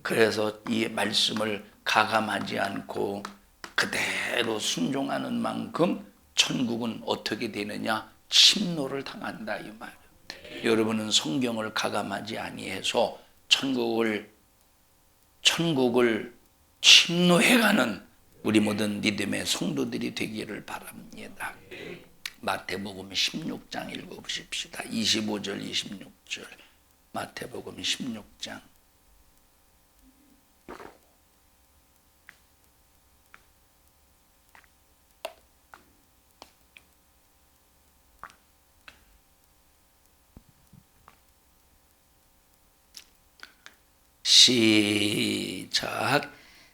그래서 이 말씀을 가감하지 않고 그대로 순종하는 만큼 천국은 어떻게 되느냐? 침노를 당한다 이 말이에요. 여러분은 성경을 가감하지 아니해서 천국을 침노해가는 우리 모든 믿음의 성도들이 되기를 바랍니다. 마태복음 16장 읽어보십시다. 25절 26절 마태복음 16장. 시작.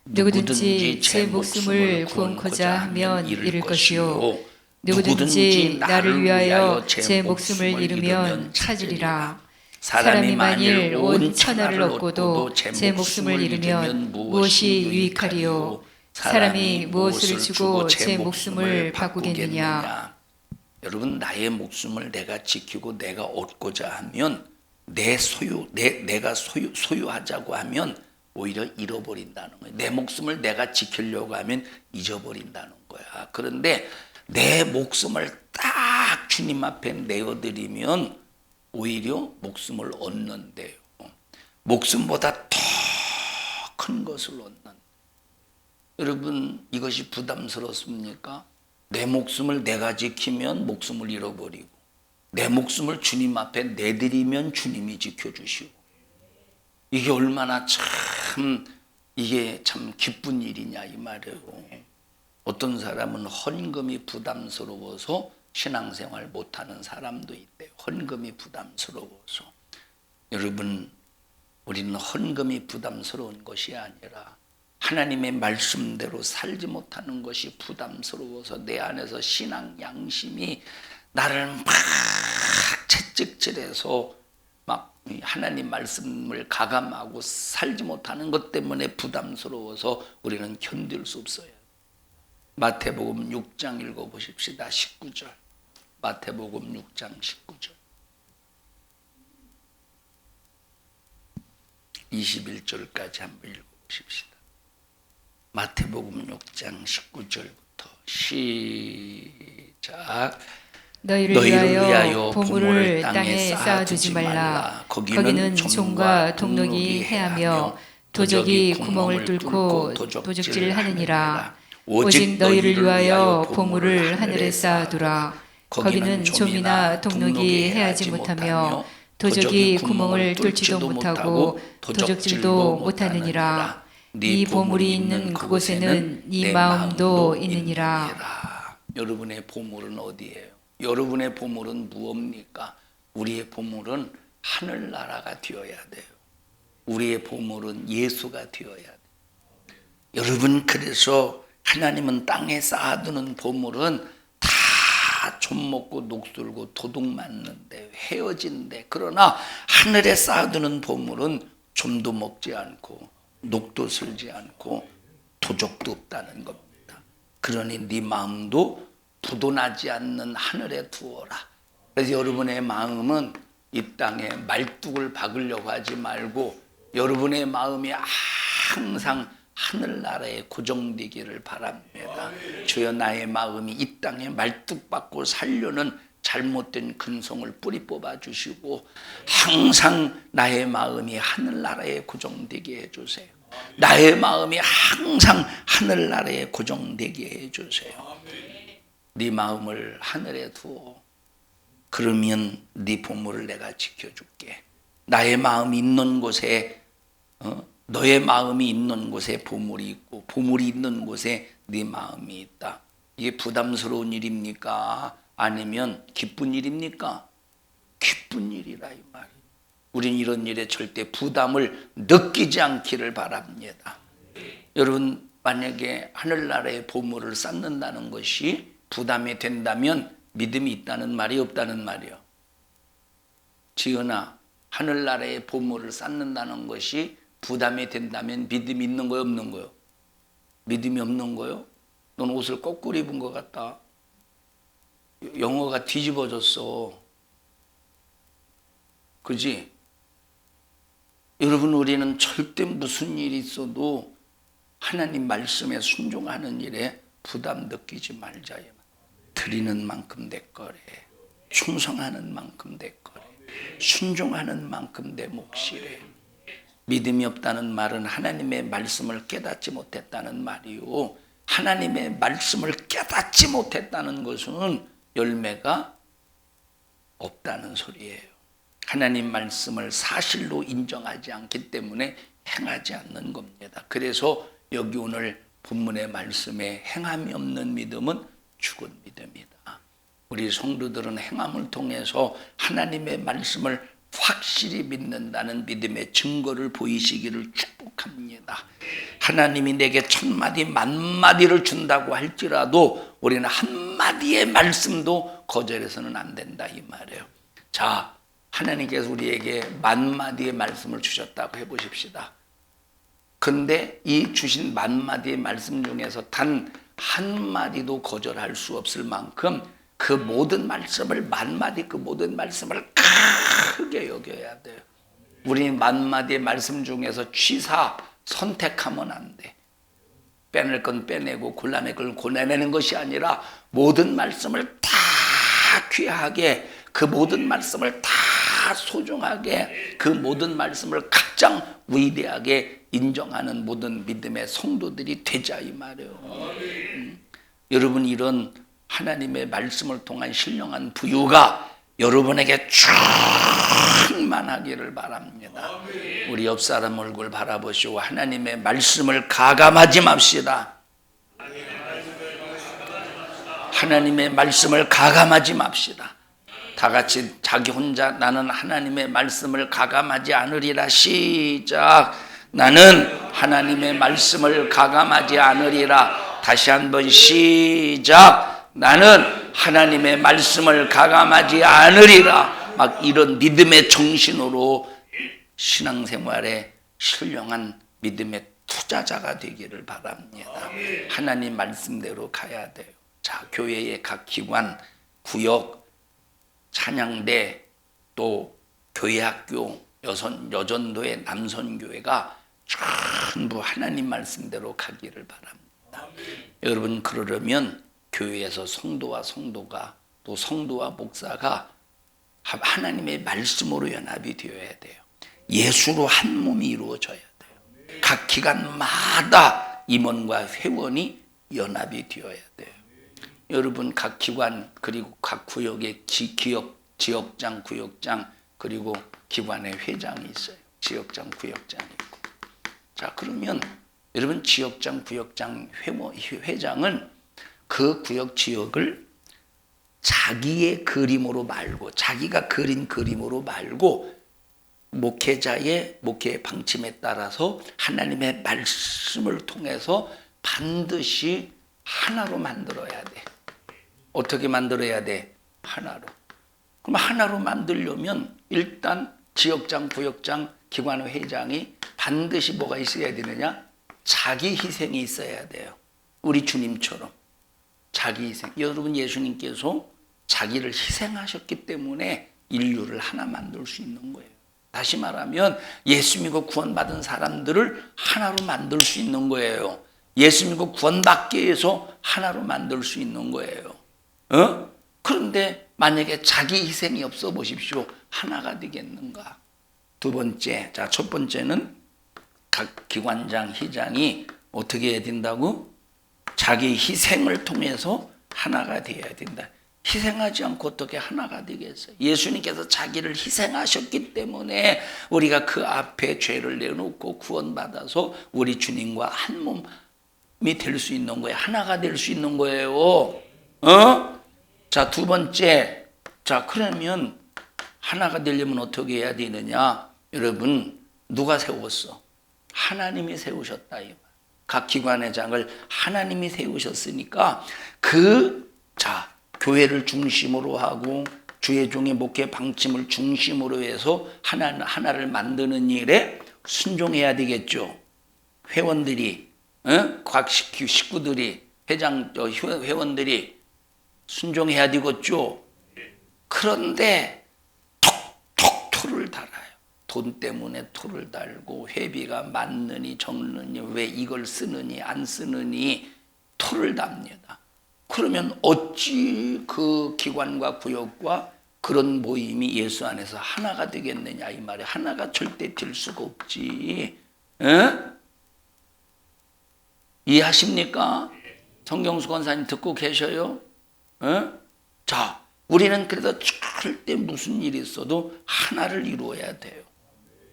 누구든지 제 목숨을 구원코자 하면 잃을 것이요 누구든지 나를 위하여 제 목숨을 잃으면 찾으리라. 사람이 만일 온 천하를 얻고도 제 목숨을 잃으면 무엇이 유익하리요? 사람이 무엇을 주고 제 목숨을 바꾸겠느냐? 여러분, 나의 목숨을 내가 지키고 내가 얻고자 하면 내가 소유하자고 하면 오히려 잃어버린다는 거예요. 내 목숨을 내가 지키려고 하면 잊어버린다는 거야. 그런데 내 목숨을 딱 주님 앞에 내어드리면 오히려 목숨을 얻는데요. 목숨보다 더 큰 것을 얻는. 여러분, 이것이 부담스럽습니까? 내 목숨을 내가 지키면 목숨을 잃어버리고 내 목숨을 주님 앞에 내드리면 주님이 지켜주시고 이게 얼마나 이게 참 기쁜 일이냐 이 말이에요. 어떤 사람은 헌금이 부담스러워서 신앙생활 못하는 사람도 있대요. 헌금이 부담스러워서. 여러분, 우리는 헌금이 부담스러운 것이 아니라 하나님의 말씀대로 살지 못하는 것이 부담스러워서 내 안에서 신앙 양심이 나를 막 채찍질해서 막 하나님 말씀을 가감하고 살지 못하는 것 때문에 부담스러워서 우리는 견딜 수 없어요. 마태복음 6장 읽어보십시다. 19절. 마태복음 6장 19절. 21절까지 한번 읽어보십시다. 마태복음 6장 19절부터 시작. 너희를 위하여 보물을 땅에 쌓아두지 말라. 거기는 종과 동록이 해하며 도적이 구멍을 뚫고 도적질하느니라. 오직 너희를 위하여 보물을 하늘에 쌓아두라. 거기는 좀이나 동록이 해하지 못하며 도적이 구멍을 뚫지도 못하고 도적질도 못하느니라. 네 보물이 있는 그곳에는 네 마음도 있느니라. 여러분의 보물은 어디예요? 여러분의 보물은 무엇입니까? 우리의 보물은 하늘나라가 되어야 돼요. 우리의 보물은 예수가 되어야 돼요. 여러분, 그래서 하나님은 땅에 쌓아두는 보물은 다 좀먹고 녹슬고 도둑 맞는데 헤어진데, 그러나 하늘에 쌓아두는 보물은 좀도 먹지 않고 녹도 슬지 않고 도적도 없다는 겁니다. 그러니 네 마음도 부도나지 않는 하늘에 두어라. 그래서 여러분의 마음은 이 땅에 말뚝을 박으려고 하지 말고 여러분의 마음이 항상 하늘나라에 고정되기를 바랍니다. 주여, 나의 마음이 이 땅에 말뚝 박고 살려는 잘못된 근성을 뿌리 뽑아 주시고 항상 나의 마음이 하늘나라에 고정되게 해주세요. 나의 마음이 항상 하늘나라에 고정되게 해주세요. 네 마음을 하늘에 두어. 그러면 네 보물을 내가 지켜줄게. 나의 마음이 있는 곳에 너의 마음이 있는 곳에 보물이 있고 보물이 있는 곳에 네 마음이 있다. 이게 부담스러운 일입니까? 아니면 기쁜 일입니까? 기쁜 일이라 이 말이에요. 우린 이런 일에 절대 부담을 느끼지 않기를 바랍니다. 여러분, 만약에 하늘나라의 보물을 쌓는다는 것이 부담이 된다면 믿음이 있다는 말이 없다는 말이요. 지은아, 하늘나라의 보물을 쌓는다는 것이 부담이 된다면 믿음이 있는 거요, 없는 거요? 믿음이 없는 거요? 넌 옷을 거꾸로 입은 것 같다. 영어가 뒤집어졌어. 그지? 여러분, 우리는 절대 무슨 일이 있어도 하나님 말씀에 순종하는 일에 부담 느끼지 말자. 드리는 만큼 내 거래. 충성하는 만큼 내 거래. 순종하는 만큼 내 몫이래. 믿음이 없다는 말은 하나님의 말씀을 깨닫지 못했다는 말이요. 하나님의 말씀을 깨닫지 못했다는 것은 열매가 없다는 소리예요. 하나님 말씀을 사실로 인정하지 않기 때문에 행하지 않는 겁니다. 그래서 여기 오늘 본문의 말씀에 행함이 없는 믿음은 죽은 믿음이다. 우리 성도들은 행함을 통해서 하나님의 말씀을 확실히 믿는다는 믿음의 증거를 보이시기를 축복합니다. 하나님이 내게 1000마디 만마디를 준다고 할지라도 우리는 한마디의 말씀도 거절해서는 안 된다 이 말이에요. 자, 하나님께서 우리에게 만마디의 말씀을 주셨다고 해보십시다. 근데 이 주신 만마디의 말씀 중에서 단 한마디도 거절할 수 없을 만큼 그 모든 말씀을 만마디 그 모든 말씀을 크게 여겨야 돼요. 우리 만마디의 말씀 중에서 취사 선택하면 안 돼. 빼낼 건 빼내고 골라낼 걸 골라내는 것이 아니라 모든 말씀을 다 귀하게, 그 모든 말씀을 다 소중하게, 그 모든 말씀을 가장 위대하게 인정하는 모든 믿음의 성도들이 되자 이 말이에요. 여러분, 이런 하나님의 말씀을 통한 신령한 부유가 여러분에게 충만하기를 바랍니다. 우리 옆 사람 얼굴 바라보시고 하나님의 말씀을 가감하지 맙시다. 하나님의 말씀을 가감하지 맙시다. 다 같이 자기 혼자 나는 하나님의 말씀을 가감하지 않으리라. 시작. 나는 하나님의 말씀을 가감하지 않으리라. 다시 한번 시작. 나는 하나님의 말씀을 가감하지 않으리라. 막 이런 믿음의 정신으로 신앙생활에 신령한 믿음의 투자자가 되기를 바랍니다. 하나님 말씀대로 가야 돼요. 자, 교회의 각 기관, 구역, 찬양대, 또 교회학교, 여전도의 남선교회가 전부 하나님 말씀대로 가기를 바랍니다. 여러분, 그러려면 교회에서 성도와 성도가, 또 성도와 목사가 하나님의 말씀으로 연합이 되어야 돼요. 예수로 한 몸이 이루어져야 돼요. 각 기관마다 임원과 회원이 연합이 되어야 돼요. 여러분 각 기관 그리고 각 구역의 지역장, 구역장 그리고 기관의 회장이 있어요. 지역장, 구역장이 있고. 자, 그러면 여러분 지역장, 구역장, 회장은 그 구역 지역을 자기의 그림으로 말고 자기가 그린 그림으로 말고 목회자의 목회 방침에 따라서 하나님의 말씀을 통해서 반드시 하나로 만들어야 돼. 어떻게 만들어야 돼? 하나로. 그럼 하나로 만들려면 일단 지역장, 구역장, 기관 회장이 반드시 뭐가 있어야 되느냐? 자기 희생이 있어야 돼요. 우리 주님처럼 자기 희생. 여러분 예수님께서 자기를 희생하셨기 때문에 인류를 하나 만들 수 있는 거예요. 다시 말하면 예수 믿고 구원받은 사람들을 하나로 만들 수 있는 거예요. 예수 믿고 구원받기 위해서 하나로 만들 수 있는 거예요. 그런데 만약에 자기 희생이 없어 보십시오. 하나가 되겠는가? 두 번째, 자, 첫 번째는 각 기관장, 회장이 어떻게 해야 된다고? 자기 희생을 통해서 하나가 되어야 된다. 희생하지 않고 어떻게 하나가 되겠어요? 예수님께서 자기를 희생하셨기 때문에 우리가 그 앞에 죄를 내놓고 구원받아서 우리 주님과 한 몸이 될 수 있는 거예요. 하나가 될 수 있는 거예요. 자, 두 번째. 자, 그러면 하나가 되려면 어떻게 해야 되느냐? 여러분, 누가 세웠어? 하나님이 세우셨다. 각 기관의 장을 하나님이 세우셨으니까 교회를 중심으로 하고 주의 종의 목회 방침을 중심으로 해서 하나를 만드는 일에 순종해야 되겠죠. 회원들이, 각 식구들이, 회원들이 순종해야 되겠죠. 그런데 톡톡 토를 달아요. 돈 때문에 토를 달고 회비가 많느니 적느니 왜 이걸 쓰느니 안 쓰느니 토를 답니다. 그러면 어찌 그 기관과 구역과 그런 모임이 예수 안에서 하나가 되겠느냐 이 말이에요. 하나가 절대 될 수가 없지. 이해하십니까? 성경수 권사님 듣고 계셔요? 자, 우리는 그래도 절대 무슨 일이 있어도 하나를 이루어야 돼요.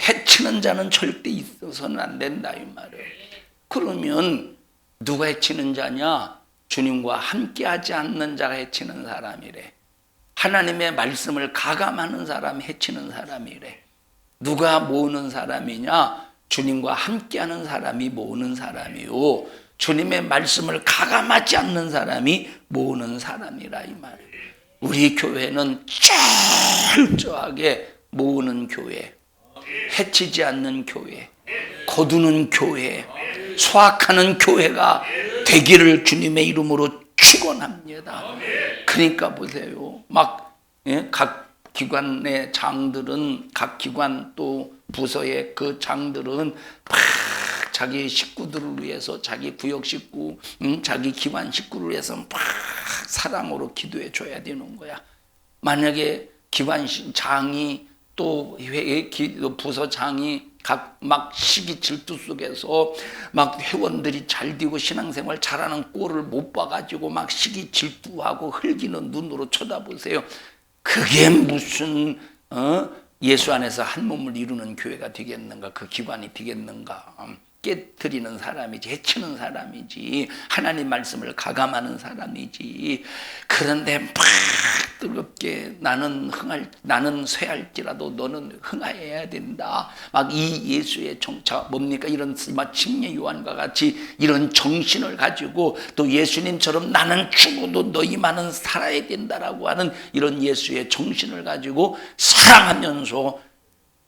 해치는 자는 절대 있어서는 안 된다 이 말이에요. 그러면 누가 해치는 자냐? 주님과 함께하지 않는 자가 해치는 사람이래. 하나님의 말씀을 가감하는 사람이 해치는 사람이래. 누가 모으는 사람이냐? 주님과 함께하는 사람이 모으는 사람이요. 주님의 말씀을 가감하지 않는 사람이 모으는 사람이라 이 말이에요. 우리 교회는 철저하게 모으는 교회, 해치지 않는 교회, 거두는 교회, 수확하는 교회가 되기를 주님의 이름으로 축원합니다. 그러니까 보세요. 각 기관의 장들은 각 기관 또 부서의 그 장들은 막 자기 식구들을 위해서 자기 구역 식구, 자기 기관 식구를 위해서 막 사랑으로 기도해 줘야 되는 거야. 만약에 기관 장이 또 부서장이 막 시기 질투 속에서 막 회원들이 잘 되고 신앙생활 잘하는 꼴을 못 봐가지고 막 시기 질투하고 흘기는 눈으로 쳐다보세요. 그게 무슨 예수 안에서 한 몸을 이루는 교회가 되겠는가? 그 기관이 되겠는가? 깨트리는 사람이지, 해치는 사람이지, 하나님 말씀을 가감하는 사람이지. 그런데 막 뜨겁게 나는 쇠할지라도 너는 흥하여야 된다. 막 이 예수의 정차 뭡니까? 이런 막 침례 요한과 같이 이런 정신을 가지고 또 예수님처럼 나는 죽어도 너희만은 살아야 된다라고 하는 이런 예수의 정신을 가지고 사랑하면서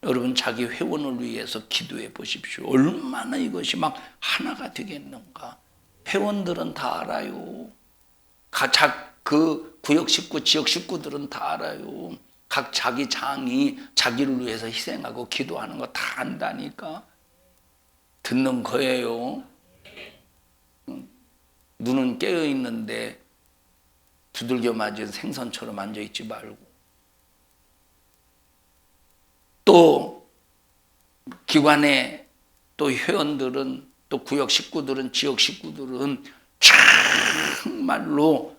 여러분 자기 회원을 위해서 기도해 보십시오. 얼마나 이것이 막 하나가 되겠는가. 회원들은 다 알아요. 그 구역 식구, 지역 식구들은 다 알아요. 각 자기 장이 자기를 위해서 희생하고 기도하는 거 다 안다니까. 듣는 거예요. 눈은 깨어 있는데 두들겨 맞은 생선처럼 앉아 있지 말고. 또 기관의 또 회원들은, 또 구역 식구들은, 지역 식구들은 정말로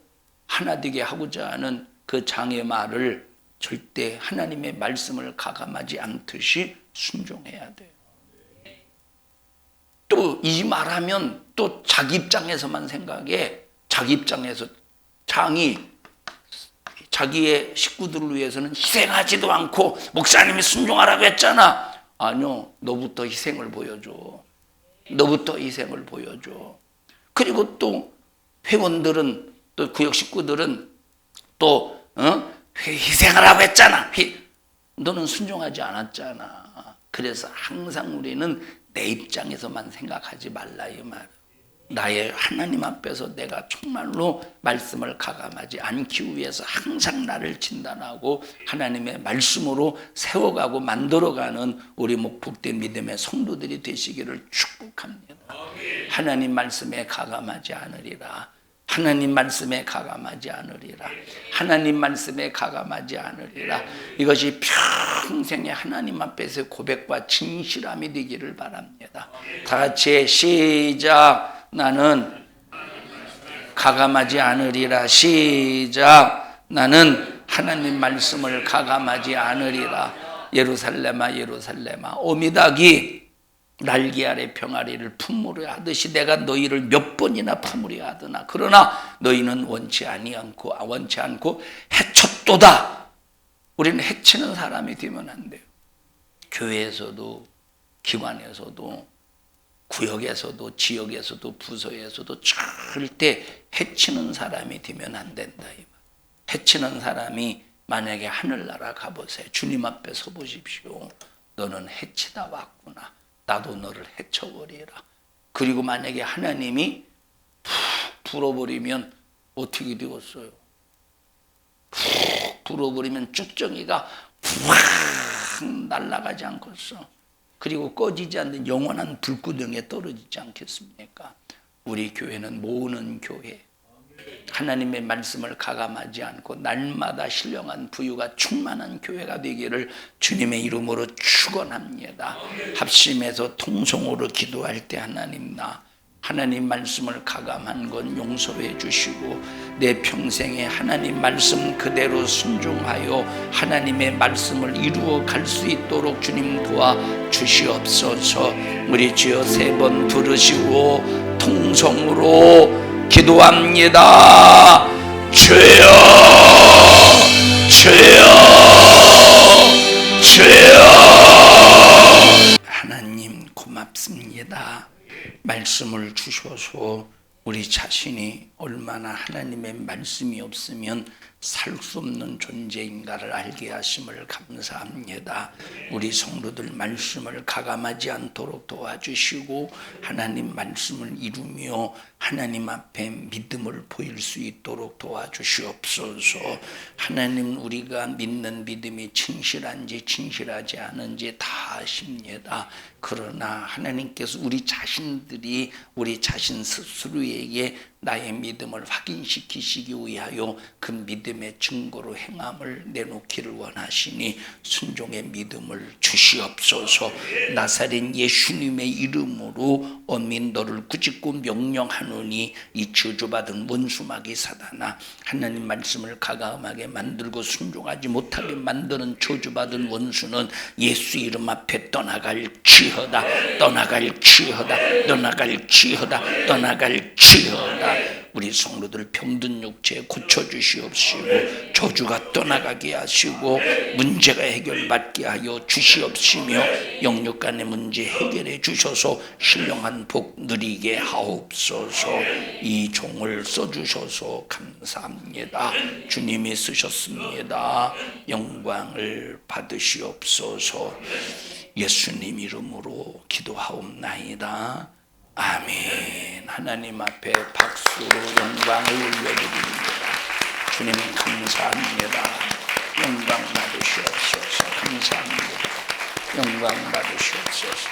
하나 되게 하고자 하는 그 장의 말을 절대 하나님의 말씀을 가감하지 않듯이 순종해야 돼요. 또 이 말하면 또 자기 입장에서만 생각해. 자기 입장에서 장이 자기의 식구들을 위해서는 희생하지도 않고 목사님이 순종하라고 했잖아. 아니요, 너부터 희생을 보여줘. 너부터 희생을 보여줘. 그리고 또 회원들은, 또 구역 식구들은 또 희생하라고 했잖아. 너는 순종하지 않았잖아. 그래서 항상 우리는 내 입장에서만 생각하지 말라 이 말. 나의 하나님 앞에서 내가 정말로 말씀을 가감하지 않기 위해서 항상 나를 진단하고 하나님의 말씀으로 세워가고 만들어가는 우리 복된 믿음의 성도들이 되시기를 축복합니다. 하나님 말씀에 가감하지 않으리라. 하나님 말씀에 가감하지 않으리라. 하나님 말씀에 가감하지 않으리라. 이것이 평생의 하나님 앞에서 고백과 진실함이 되기를 바랍니다. 다 같이 시작. 나는 가감하지 않으리라. 시작. 나는 하나님 말씀을 가감하지 않으리라. 예루살렘아 예루살렘아 오미닭이 날개 아래 병아리를 품으려 하듯이 내가 너희를 몇 번이나 품으려 하더나 그러나 너희는 원치 않고 해쳤도다. 우리는 해치는 사람이 되면 안 돼요. 교회에서도, 기관에서도, 구역에서도, 지역에서도, 부서에서도 절대 해치는 사람이 되면 안 된다. 해치는 사람이 만약에 하늘나라 가보세요. 주님 앞에 서 보십시오. 너는 해치다 왔구나. 나도 너를 해쳐버리라. 그리고 만약에 하나님이 푹 불어버리면 어떻게 되었어요? 푹 불어버리면 쭉정이가 확 날아가지 않겠어? 그리고 꺼지지 않는 영원한 불구덩이에 떨어지지 않겠습니까? 우리 교회는 모으는 교회, 하나님의 말씀을 가감하지 않고 날마다 신령한 부유가 충만한 교회가 되기를 주님의 이름으로 축원합니다. 합심해서 통성으로 기도할 때 하나님 말씀을 가감한 건 용서해 주시고 내 평생에 하나님 말씀 그대로 순종하여 하나님의 말씀을 이루어 갈 수 있도록 주님 도와 주시옵소서. 우리 주여 3번 부르시고 통성으로 기도합니다. 주여 주여 주여. 하나님 고맙습니다. 말씀을 주셔서 우리 자신이 얼마나 하나님의 말씀이 없으면 살 수 없는 존재인가를 알게 하심을 감사합니다. 우리 성도들 말씀을 가감하지 않도록 도와주시고 하나님 말씀을 이루며 하나님 앞에 믿음을 보일 수 있도록 도와주시옵소서. 하나님 우리가 믿는 믿음이 진실한지 진실하지 않은지 다 아십니다. 그러나 하나님께서 우리 자신들이 우리 자신 스스로에게 나의 믿음을 확인시키시기 위하여 그 믿음의 증거로 행함을 내놓기를 원하시니 순종의 믿음을 주시옵소서. 나사렛 예수님의 이름으로 언민 너를 꾸짖고 명령하노니 이 저주받은 원수마귀 사단아, 하나님 말씀을 가감하게 만들고 순종하지 못하게 만드는 저주받은 원수는 예수 이름 앞에 떠나갈지어다. 떠나갈지어다. 떠나갈지어다. 떠나갈지어다. 우리 성도들 병든 육체 고쳐주시옵시고 저주가 떠나가게 하시고 문제가 해결받게 하여 주시옵시며 영육 간의 문제 해결해 주셔서 신령한 복 누리게 하옵소서. 이 종을 써주셔서 감사합니다. 주님이 쓰셨습니다. 영광을 받으시옵소서. 예수님 이름으로 기도하옵나이다. 아멘. 하나님 앞에 박수로 영광을 올려드립니다. 주님 감사합니다. 영광 받으시옵소서. 감사합니다. 영광 받으시옵소서.